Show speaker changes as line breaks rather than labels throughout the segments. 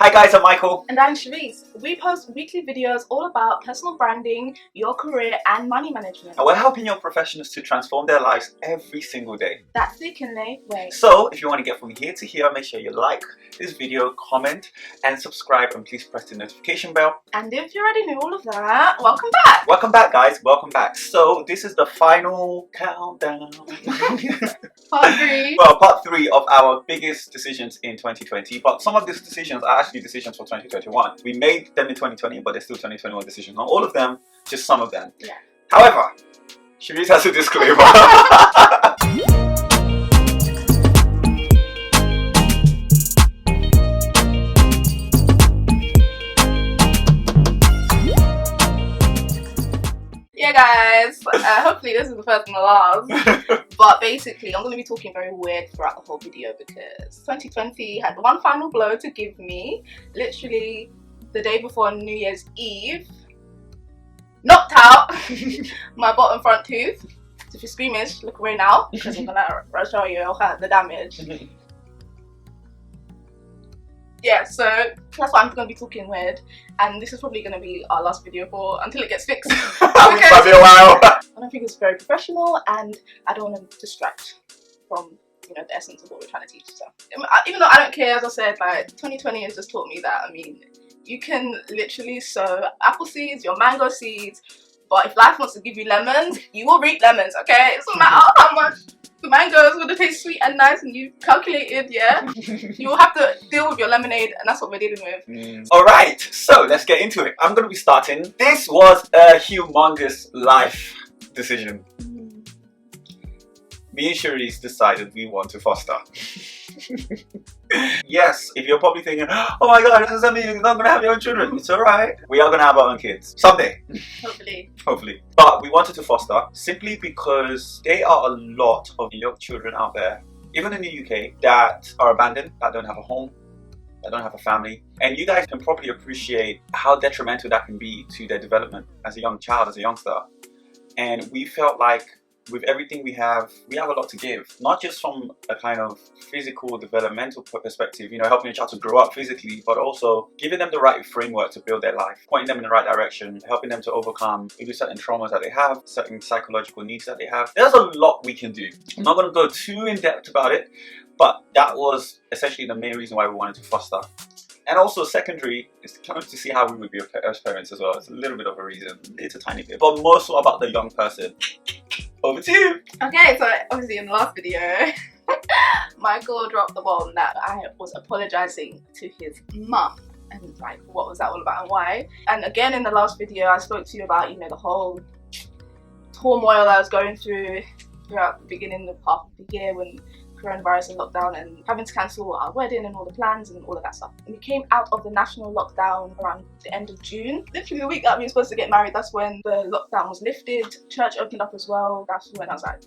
Hi guys, I'm Michael.
And I'm Cherice. We post weekly videos all about personal branding, your career and money management.
And we're helping young professionals to transform their lives every single day.
That's the Kinley way.
So if you want to get from here to here, make sure you like this video, comment and subscribe, and please press the notification bell.
And if you already knew all of that, welcome back.
Welcome back guys, welcome back. So this is the final countdown.
Part 3.
Well, part 3 of our biggest decisions in 2020, but some of these decisions are actually decisions for 2021. We made them in 2020, but they're still 2021 decisions. Not all of them, just some of them.
Yeah.
However, Cherice has a disclaimer.
Yeah guys, hopefully this is the first and the last. But basically, I'm going to be talking very weird throughout the whole video because 2020 had one final blow to give me. Literally the day before New Year's Eve, knocked out my bottom front tooth. So if you're squeamish, look away now because I'm going to show you the damage. Yeah, so that's why I'm going to be talking weird, and this is probably going to be our last video for until it gets fixed.
Might be a while.
I don't think it's very professional, and I don't want to distract from the essence of what we're trying to teach. So even though I don't care, as I said, like 2020 has just taught me that. I mean, you can literally sow apple seeds, your mango seeds, but if life wants to give you lemons, you will reap lemons. Okay, it doesn't matter how much the mango is going to taste sweet and nice, and you calculated, yeah. You will have to deal with your lemonade, and that's what we're dealing with.
Alright, so let's get into it. I'm going to be starting. This was a humongous life decision. Me and Cherice decided we want to foster. Yes, if you're probably thinking, oh my god, does that mean you're not going to have your own children? It's alright. We are going to have our own kids. Someday. Hopefully. But we wanted to foster simply because there are a lot of young children out there, even in the UK, that are abandoned, that don't have a home, that don't have a family. And you guys can probably appreciate how detrimental that can be to their development as a young child, as a youngster. And we felt like with everything we have a lot to give, not just from a kind of physical developmental perspective, helping your child to grow up physically, but also giving them the right framework to build their life, pointing them in the right direction, helping them to overcome maybe certain traumas that they have, certain psychological needs that they have. There's a lot we can do. I'm not going to go too in depth about it, but that was essentially the main reason why we wanted to foster. And also secondary is kind of to see how we would be as parents as well. It's a little bit of a reason, it's a tiny bit, but more so about the young person. Over to you.
Okay, so obviously in the last video, Michael dropped the ball that I was apologizing to his mum, and like, what was that all about and why? And again, in the last video, I spoke to you about the whole turmoil I was going through throughout the beginning of half of the year when coronavirus and lockdown, and having to cancel our wedding and all the plans and all of that stuff. And we came out of the national lockdown around the end of June. Literally the week that we were supposed to get married, that's when the lockdown was lifted. Church opened up as well. That's when I was like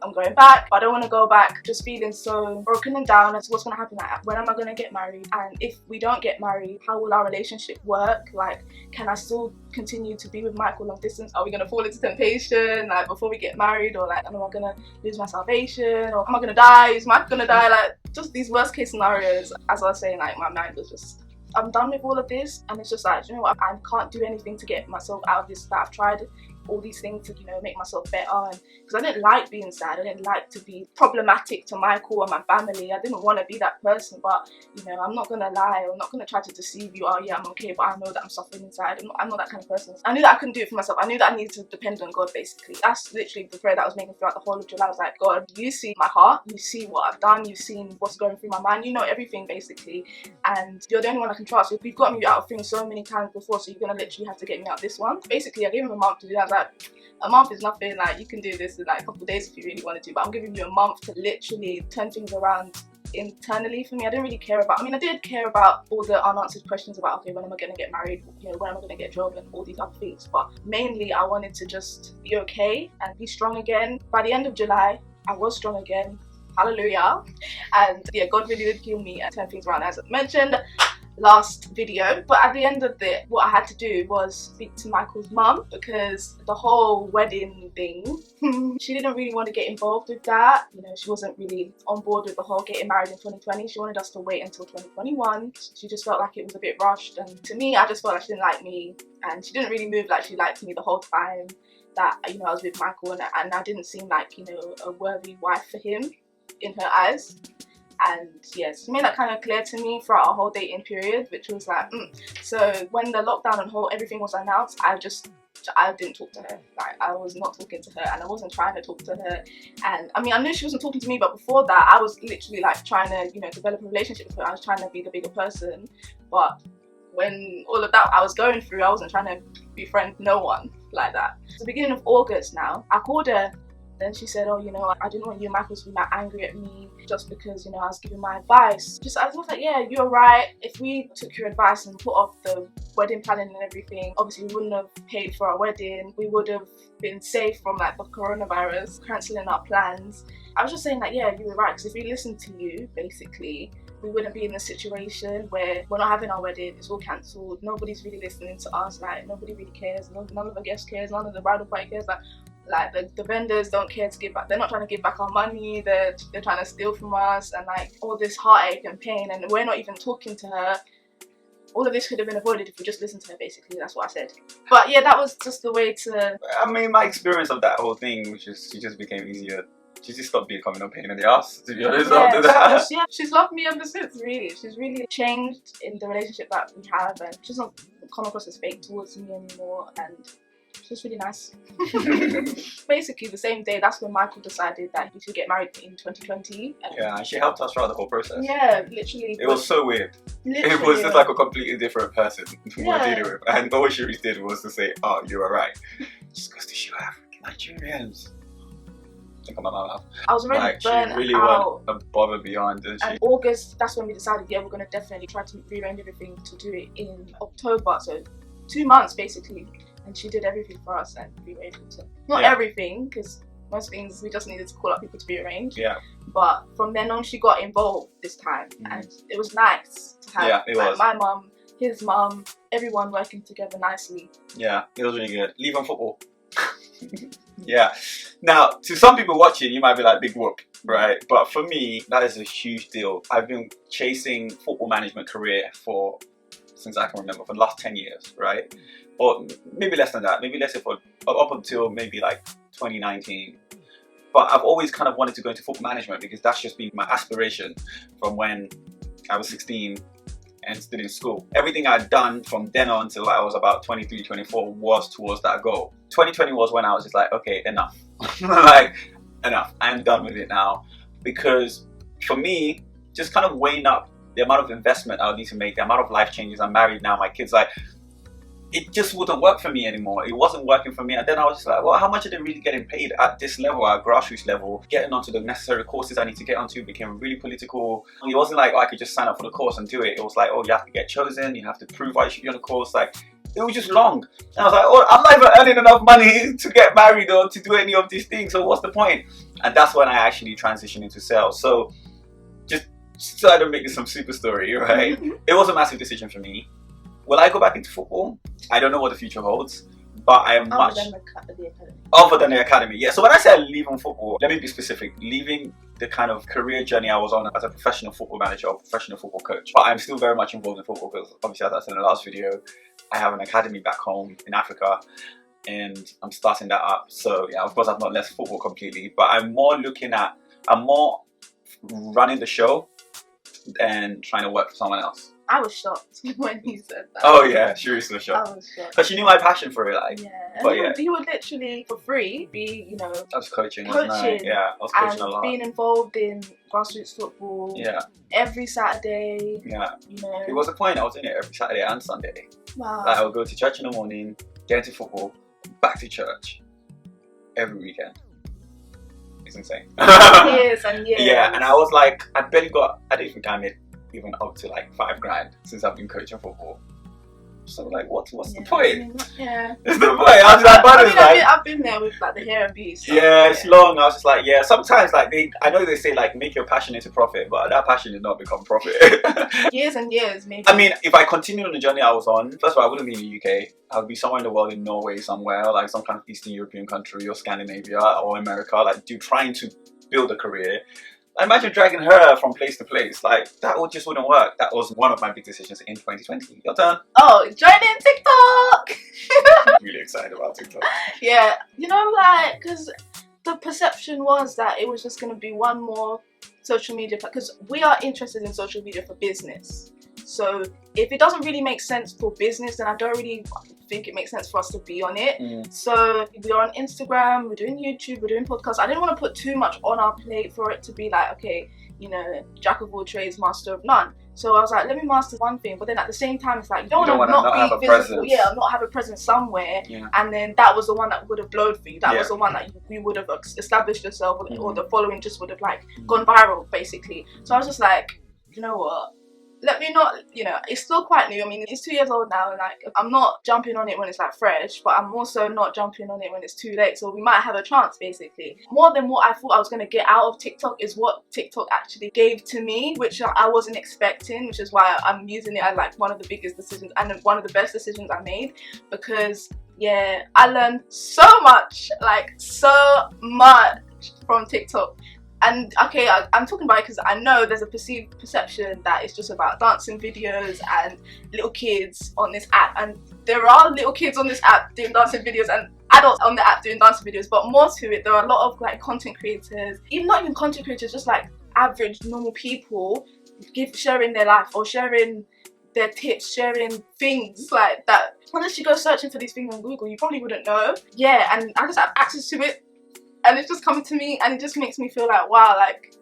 I'm going back, but I don't want to go back just feeling so broken and down as to what's going to happen. Like, when am I going to get married? And if we don't get married, how will our relationship work? Like, can I still continue to be with Michael long distance? Are we going to fall into temptation like before we get married? Or like, am I going to lose my salvation? Or am I going to die? Is Mike gonna die? Like, just these worst case scenarios. As I was saying, like, my mind was just, I'm done with all of this, and it's just like, you know what, I can't do anything to get myself out of this. That I've tried all these things to make myself better, and because I didn't like being sad, I didn't like to be problematic to Michael and my family. I didn't want to be that person, but I'm not gonna lie, I'm not gonna try to deceive you. Oh yeah, I'm okay, but I know that I'm suffering inside. I'm not that kind of person. I knew that I couldn't do it for myself. I knew that I needed to depend on God, basically. That's literally the prayer that I was making throughout the whole of July. I was like, God, you see my heart, you see what I've done, you've seen what's going through my mind, you know everything basically, and you're the only one I can trust. You've got me out of things so many times before, so you're gonna literally have to get me out this one. Basically, I gave him a month to do that. I was like, a month is nothing, like, you can do this in like a couple of days if you really wanted to, but I'm giving you a month to literally turn things around internally for me. I didn't really care about, I did care about all the unanswered questions about, okay, when am I going to get married, when am I going to get a job and all these other things, but mainly I wanted to just be okay and be strong again. By the end of July, I was strong again, hallelujah, and yeah, God really did heal me and turn things around. As I mentioned, last video. But at the end of it, what I had to do was speak to Michael's mum, because the whole wedding thing, she didn't really want to get involved with that. You know, she wasn't really on board with the whole getting married in 2020. She wanted us to wait until 2021. She just felt like it was a bit rushed, and to me, I just felt like she didn't like me, and she didn't really move like she liked me the whole time that, you know, I was with Michael, and I didn't seem like, you know, a worthy wife for him in her eyes. And yes, she made that kind of clear to me throughout our whole dating period, which was like, So when the lockdown and whole everything was announced, I didn't talk to her. Like, I was not talking to her, and I wasn't trying to talk to her. And I mean, I knew she wasn't talking to me, but before that, I was literally like trying to, you know, develop a relationship with her. I was trying to be the bigger person. But when all of that I was going through, I wasn't trying to befriend no one like that. It's the beginning of August now. I called her. Then she said, oh, you know, I didn't want you and Michael to be like angry at me just because, you know, I was giving my advice. I was like, yeah, you're right. If we took your advice and put off the wedding planning and everything, obviously we wouldn't have paid for our wedding. We would have been safe from like the coronavirus, cancelling our plans. I was just saying that, yeah, you were right, because if we listened to you, basically, we wouldn't be in a situation where we're not having our wedding, it's all cancelled, nobody's really listening to us, like nobody really cares, none of the guests cares, none of the bridal party cares, like the vendors don't care to give back, they're not trying to give back our money, they're trying to steal from us, and like all this heartache and pain, and we're not even talking to her. All of this could have been avoided if we just listened to her, basically. That's what I said. But yeah, that was just the way to...
I mean, my experience of that whole thing, which is she just became easier. She just stopped becoming a pain in the ass, to be honest, after that.
Yeah, she's loved me ever since, really. She's really changed in the relationship that we have, and she doesn't come across as fake towards me anymore, and she's really nice. Basically, the same day, that's when Michael decided that he should get married in 2020.
Yeah, and she helped us throughout the whole process.
Yeah, literally.
It was so weird.
Literally,
it was just like a completely different person we were dealing with. And all Cherice did was to say, oh, you were right. Just goes to show African Nigerians. I think I'm allowed.
I was already burnt
she really
out.
went above and beyond, didn't she?
And August, that's when we decided, yeah, we're going to definitely try to rearrange everything to do it in October. So 2 months, basically. And she did everything for us, and we were able to. Not everything, because most things we just needed to call up people to rearrange. Yeah. But from then on, she got involved this time, and it was nice to have my mum, his mum, everyone working together nicely. Yeah, it was really good. Leave on football. Yeah. Now, to some people watching, you might be like, big whoop, right? But for me, that is a huge deal. I've been chasing football management career since I can remember, for the last 10 years, right? Or maybe less than that, maybe let's say up until maybe like 2019. But I've always kind of wanted to go into football management, because that's just been my aspiration from when I was 16 and still in school. Everything I'd done from then on till I was about 23, 24 was towards that goal. 2020 was when I was just like, okay, enough. Like, enough. I'm done with it now. Because for me, just kind of weighing up the amount of investment I would need to make, the amount of life changes. I'm married now, my kids, like, it just wouldn't work for me anymore. It wasn't working for me. And then I was just like, well, how much are they really getting paid at this level, at grassroots level? Getting onto the necessary courses I need to get onto became really political. It wasn't like, oh, I could just sign up for the course and do it. It was like, oh, you have to get chosen. You have to prove why you should be on the course. Like, it was just long. And I was like, oh, I'm not even earning enough money to get married or to do any of these things. So what's the point? And that's when I actually transitioned into sales. So just so I don't make this some super story, right? It was a massive decision for me. Will I go back into football? I don't know what the future holds, but I am much... Other than the academy, yeah. So when I say leaving football, let me be specific. Leaving the kind of career journey I was on as a professional football manager or professional football coach. But I'm still very much involved in football, because obviously, as I said in the last video, I have an academy back home in Africa, and I'm starting that up. So yeah, of course, I've not left football completely, but I'm more running the show and trying to work for someone else. I was shocked when he said that. Oh yeah, Cherice was shocked. I was shocked. Because she knew my passion for it, like. Yeah. But he would literally, for free, be, you know... I was coaching, wasn't I? Yeah, I was coaching a lot. And being involved in grassroots football. Yeah. Every Saturday. Yeah. You know. It was a point, I was in it every Saturday and Sunday. Wow. Like, I would go to church in the morning, get into football, back to church. Every weekend. It's insane. Years and years. Yeah, and I was like, I didn't think I made even up to like $5,000 since I've been coaching football.
So like, what's the
I
point?
mean, yeah.
It's the point.
I've been there with like the hair and beauty stuff.
Yeah, it's long. I was just like, yeah. Sometimes like I know they say like make your passion into profit, but that passion did not become profit.
Years and years, maybe.
I mean, if I continued on the journey I was on, first of all, I wouldn't be in the UK. I would be somewhere in the world, in Norway, somewhere like some kind of Eastern European country or Scandinavia or America, like trying to build a career. Imagine dragging her from place to place. Like, that just wouldn't work. That was one of my big decisions in 2020. Your turn.
Oh, join in TikTok!
Really excited about TikTok.
Yeah, you know, like, because the perception was that it was just going to be one more social media, because we are interested in social media for business. So if it doesn't really make sense for business, then I don't really think it makes sense for us to be on it. So we're on Instagram, we're doing YouTube, we're doing podcasts. I didn't want to put too much on our plate for it to be like, okay, you know, jack of all trades, master of none. So I was like, let me master one thing, but then at the same time, it's like, you don't want to not be visible, not have a presence somewhere, and then that was the one that would have blown for you. That was the one that you would have established yourself, or the following just would have like gone viral, basically. So I was just like, you know what? Let me not, you know, it's still quite new. I mean, it's 2 years old now, and like, I'm not jumping on it when it's like fresh, but I'm also not jumping on it when it's too late. So we might have a chance, basically. More than what I thought I was going to get out of TikTok is what TikTok actually gave to me, which I wasn't expecting, which is why I'm using it as like one of the biggest decisions and one of the best decisions I made, because yeah, I learned so much, like so much from TikTok. And okay, I'm talking about it because I know there's a perceived perception that it's just about dancing videos and little kids on this app. And there are little kids on this app doing dancing videos and adults on the app doing dancing videos. But more to it, there are a lot of like content creators, not even content creators, just like average, normal people sharing their life or sharing their tips, sharing things like that. Unless you go searching for these things on Google, you probably wouldn't know. Yeah, and I just have access to it. And it's just coming to me, and it just makes me feel like, wow, like,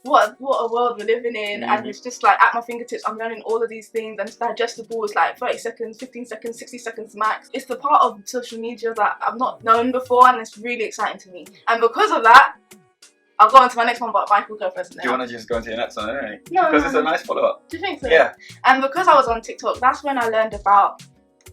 what a world we're living in. And it's just like at my fingertips, I'm learning all of these things, and it's digestible. It's like 30 seconds, 15 seconds, 60 seconds max. It's the part of social media that I've not known before, and it's really exciting to me. And because of that, I'll go on to my next one, but Michael, go first now.
Do you want to just go into your next one, anyway?
No.
Because it's a nice follow-up.
Do you think so?
Yeah.
And because I was on TikTok, that's when I learned about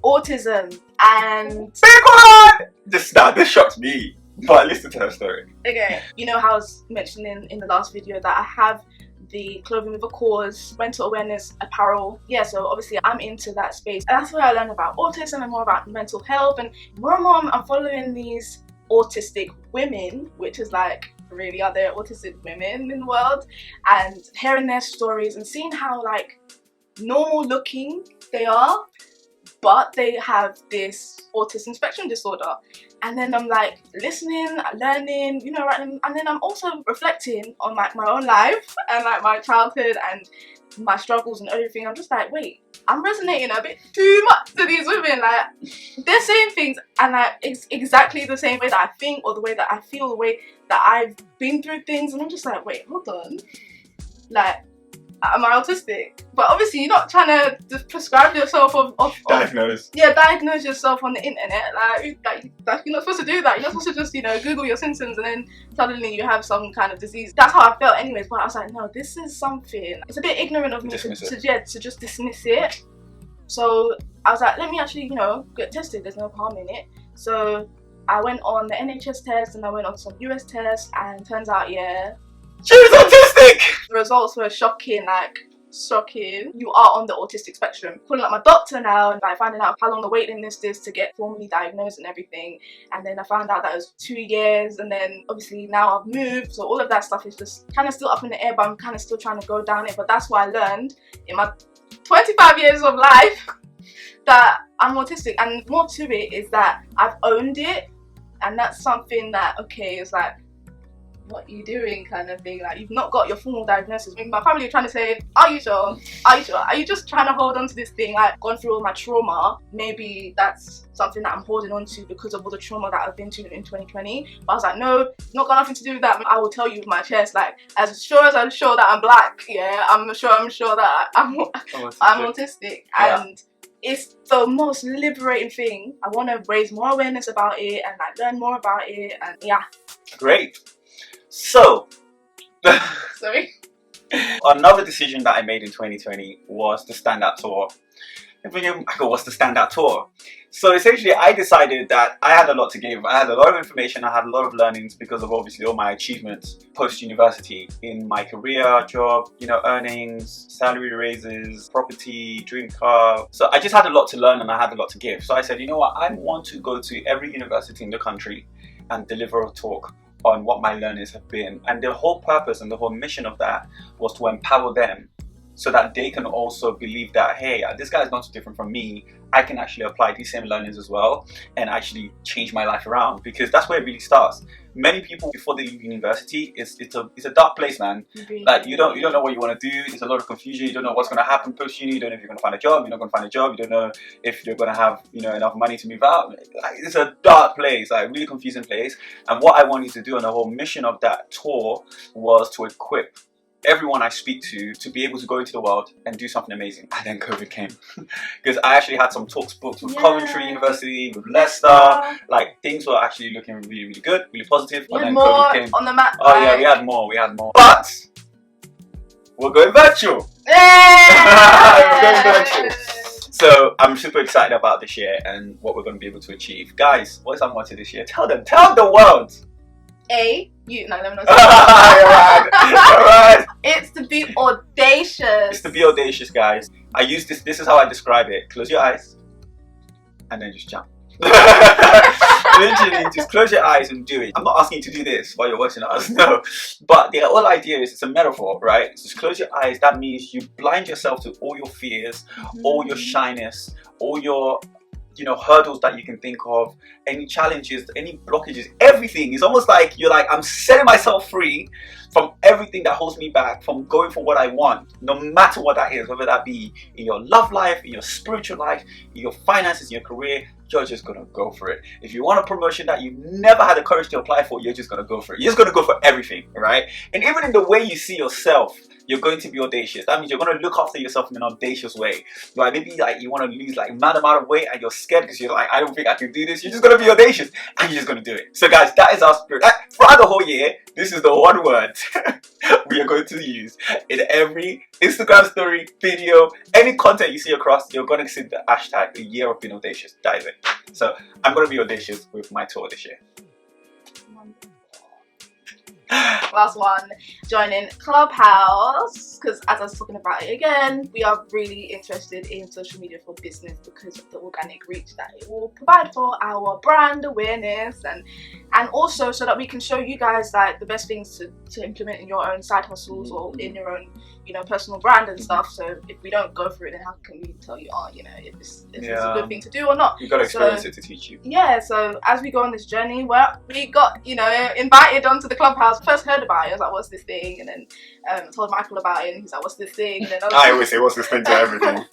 autism and...
Big one! This shocked me. But listen to her story.
Okay, you know how I was mentioning in the last video that I have the Clothing with a Cause mental awareness apparel. Yeah, so obviously I'm into that space. And that's where I learned about autism and more about mental health. And more I'm following these autistic women, which is like, really, are there autistic women in the world? And hearing their stories and seeing how like normal looking they are, but they have this autism spectrum disorder. And then I'm like listening, learning, you know, writing, and then I'm also reflecting on like my own life and like my childhood and my struggles and everything. I'm just like, wait, I'm resonating a bit too much to these women. Like, they're saying things and like exactly the same way that I think, or the way that I feel, the way that I've been through things, and I'm just like, wait, hold on, like, am I autistic? But obviously you're not trying to just prescribe yourself of
diagnose.
Yeah, diagnose yourself on the internet. Like you're not supposed to do that. You're not supposed to just, you know, Google your symptoms and then suddenly you have some kind of disease. That's how I felt anyways, but I was like, no, this is something. It's a bit ignorant of me to just dismiss it. So I was like, let me actually, you know, get tested. There's no harm in it. So I went on the NHS test and I went on some US tests, and turns out, yeah,
she was autistic!
The results were shocking, like, shocking. You are on the autistic spectrum. Calling up my doctor now and like finding out how long the waiting list is to get formally diagnosed and everything. And then I found out that it was 2 years, and then obviously now I've moved, so all of that stuff is just kind of still up in the air, but I'm kind of still trying to go down it. But that's what I learned in my 25 years of life, that I'm autistic. And more to it is that I've owned it, and that's something that, okay, it's like, what are you doing kind of thing. Like, you've not got your formal diagnosis. My family are trying to say, are you sure? Are you sure? Are you just trying to hold on to this thing? Like, gone through all my trauma, maybe that's something that I'm holding on to because of all the trauma that I've been to in 2020. But I was like, no, it's not got nothing to do with that. I will tell you with my chest, like, as sure as I'm sure that I'm black, yeah, I'm sure that I'm autistic.
Yeah.
And it's the most liberating thing. I want to raise more awareness about it and like learn more about it, and yeah.
Great. So,
Sorry.
Another decision that I made in 2020 was the stand-up tour. I'm thinking, Michael, what's the standout tour? So essentially, I decided that I had a lot to give. I had a lot of information. I had a lot of learnings because of obviously all my achievements post-university in my career, job, earnings, salary raises, property, dream car. So I just had a lot to learn and I had a lot to give. So I said, you know what? I want to go to every university in the country and deliver a talk on what my learnings have been. And the whole purpose and the whole mission of that was to empower them so that they can also believe that, hey, this guy is not so different from me. I can actually apply these same learnings as well and actually change my life around, because that's where it really starts. Many people, before they leave university, it's a dark place, man. Like you don't know what you want to do. There's a lot of confusion. You don't know what's going to happen post uni. You don't know if you're going to find a job. You're not going to find a job. You don't know if you're going to have enough money to move out. Like, it's a dark place, like really confusing place. And what I wanted to do, and the whole mission of that tour, was to equip everyone I speak to be able to go into the world and do something amazing. And then COVID came. Because I actually had some talks booked with Coventry University, with Leicester. Like, things were actually looking really, really good, really positive.
We
And
had
then
more
COVID came.
on the map.
Oh yeah, we had more. But we're going virtual. We're going virtual. So I'm super excited about this year and what we're going to be able to achieve. Guys, what is our motto this year? Tell the world.
Let me know.
Alright.
It's to be audacious.
It's to be audacious, guys. I use this. This is how I describe it. Close your eyes, and then just jump. Literally, just close your eyes and do it. I'm not asking you to do this while you're watching us, no. But the whole idea is, it's a metaphor, right? Just close your eyes. That means you blind yourself to all your fears, all your shyness, all your hurdles that you can think of, any challenges, any blockages, everything. It's almost like you're like, I'm setting myself free from everything that holds me back from going for what I want, no matter what that is, whether that be in your love life, in your spiritual life, in your finances, in your career. You're just gonna go for it. If you want a promotion that you've never had the courage to apply for, you're just gonna go for it. You're just gonna go for everything, right? And even in the way you see yourself, you're going to be audacious. That means you're going to look after yourself in an audacious way. Like maybe like you want to lose like mad amount of weight and you're scared because you're like, I don't think I can do this. You're just going to be audacious and you're just going to do it. So guys, that is our spirit. Throughout the whole year, this is the one word we are going to use in every Instagram story, video, any content you see across. You're going to see the hashtag, the year of being audacious. That is it. So I'm going to be audacious with my tour this year.
Last one, joining Clubhouse, because as I was talking about it again, we are really interested in social media for business because of the organic reach that it will provide for our brand awareness, and also so that we can show you guys like the best things to implement in your own side hustles or in your own personal brand and stuff. So if we don't go through it, then how can we tell you, if this is a good thing to do or not?
You've got to experience it to teach you.
Yeah, so as we go on this journey, we got invited onto the Clubhouse. First heard about it, I was like, what's this thing? And then told Michael about it, and he's like, what's this thing? And then
I always say, what's this thing to everything?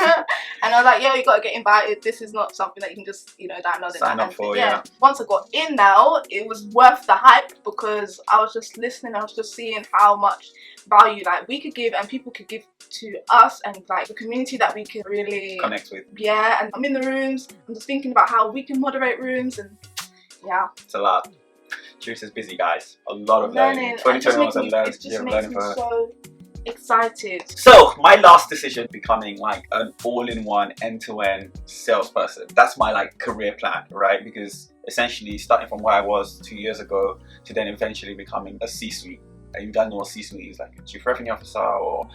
And I was like, you got to get invited. This is not something that you can just download it.
Sign up for,
Once I got in now, it was worth the hype, because I was just listening, I was just seeing how much value like we could give and people could give to us, and like the community that we can really
connect with.
Yeah, and I'm in the rooms, I'm just thinking about how we can moderate rooms, and it's
a lot. Cherice is busy, guys. A lot of learning. 2021 was a learning for her.
So excited.
So my last decision, becoming like an all-in-one end-to-end salesperson. That's my like career plan, right? Because essentially starting from where I was 2 years ago to then eventually becoming a C-suite. And you guys know what C-suite is, like a chief revenue officer or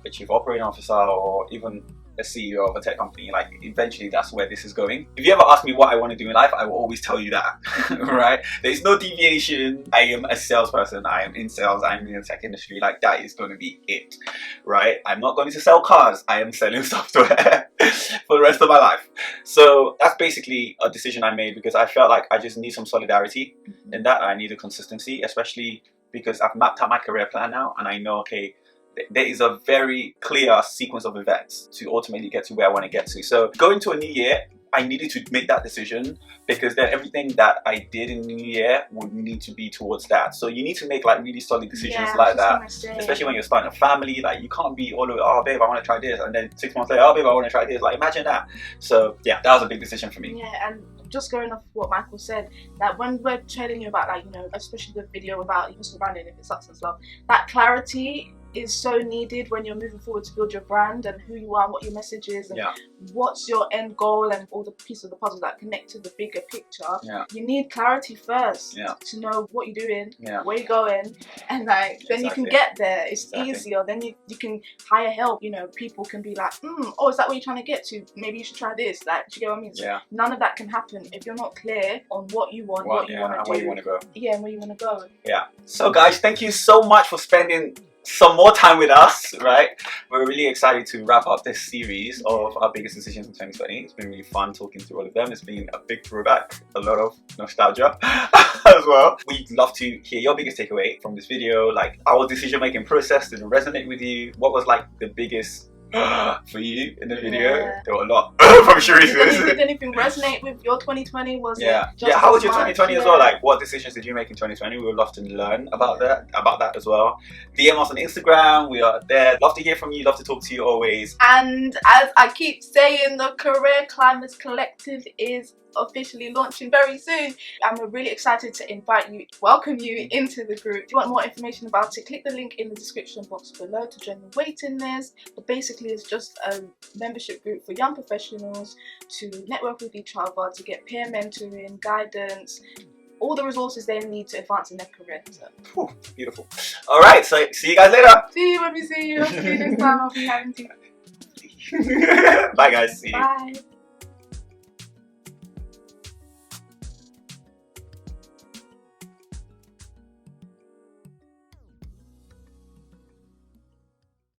a chief operating officer or even a CEO of a tech company. Like eventually that's where this is going. If you ever ask me what I want to do in life, I will always tell you that. Right? There's no deviation. I am a salesperson. I am in sales. I'm in the tech industry. Like that is going to be it. Right? I'm not going to sell cars. I am selling software for the rest of my life. So that's basically a decision I made because I felt like I just need some solidarity in that. I need a consistency, especially because I've mapped out my career plan now and I know, okay, there is a very clear sequence of events to ultimately get to where I want to get to. So going to a new year, I needed to make that decision because then everything that I did in the new year would need to be towards that. So you need to make like really solid decisions like that, especially when you're starting a family. Like you can't be all over, oh babe, I want to try this, and then 6 months later, oh babe, I want to try this. Like imagine that. So yeah, that was a big decision for me.
Yeah, and just going off what Michael said, that when we're telling you about like, especially the video about personal branding, if it sucks and stuff, that clarity is so needed when you're moving forward to build your brand and who you are and what your message is and what's your end goal and all the pieces of the puzzle that connect to the bigger picture. You need clarity first to know what you're doing, where you're going, and like then you can get there. It's easier. Then you can hire help. You know, people can be like, oh, is that what you're trying to get to? Maybe you should try this. Like, do you get what I mean? None of that can happen if you're not clear on what you want, what you want to do,
where you want to go.
Yeah, and where you want to go.
Yeah. So guys, thank you so much for spending some more time with us, right? We're really excited to wrap up this series of our biggest decisions in 2020. It's been really fun talking through all of them. It's been a big throwback, a lot of nostalgia as well. We'd love to hear your biggest takeaway from this video, like our decision-making process. Did it resonate with you? What was like the biggest for you in the video? There were a lot from Cherice.
Did anything resonate with your 2020? Was it just
how was your 2020 as well? Like, what decisions did you make in 2020? We would love to learn about that as well. DM us on Instagram. We are there. Love to hear from you. Love to talk to you always.
And as I keep saying, the Career Climbers Collective is officially launching very soon. I'm really excited to welcome you into the group. If you want more information about it, click the link in the description box below to join the waiting list. But basically it's just a membership group for young professionals to network with each other, to get peer mentoring, guidance, all the resources they need to advance in their career. So.
Beautiful. All right, so see you guys later.
See you when we see you. See you next time. I'll be having tea.
Bye guys. See you.
Bye.